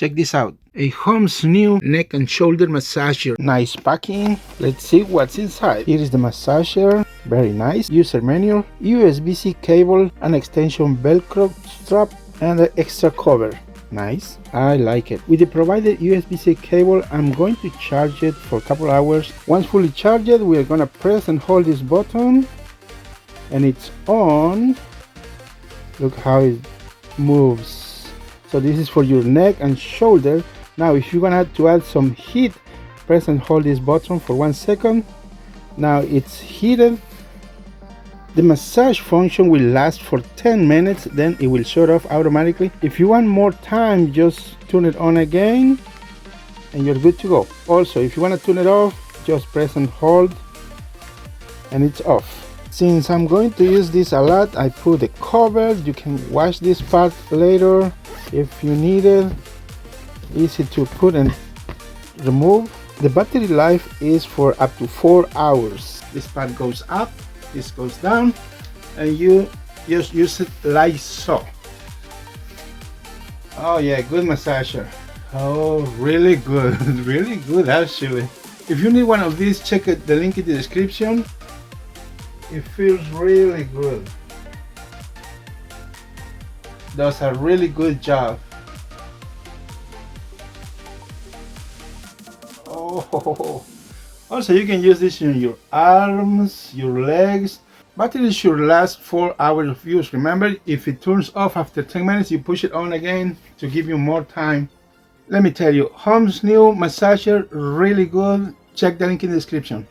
Check this out. A Homesnew neck and shoulder massager. Nice packing. Let's see what's inside. Here is the massager. Very nice. User manual, USB-C cable, an extension velcro strap, and an extra cover. Nice. I like it. With the provided USB-C cable, I'm going to charge it for a couple hours. Once fully charged, we are gonna press and hold this button, and it's on. Look how it moves. So this is for your neck and shoulder. Now if you want to add some heat, press and hold this button for 1 second. Now it's heated. The massage function will last for 10 minutes, then it will shut off automatically. If you want more time, just turn it on again and you're good to go. Also, if you want to turn it off, just press and hold and it's off. Since I'm going to use this a lot, I put the cover. You can wash this part later if you need it. Easy to put and remove. The battery life is for up to 4 hours. This part goes up, this goes down, and you just use it like so. Oh yeah, good massager. Oh, really good. Really good actually. If you need one of these, check it, the link in the description. It feels really good. Does a really good job. Oh, also you can use this in your arms, your legs. Battery should last 4 hours of use. Remember, if it turns off after 10 minutes, you push it on again to give you more time. Let me tell you, Homesnew massager, really good. Check the link in the description.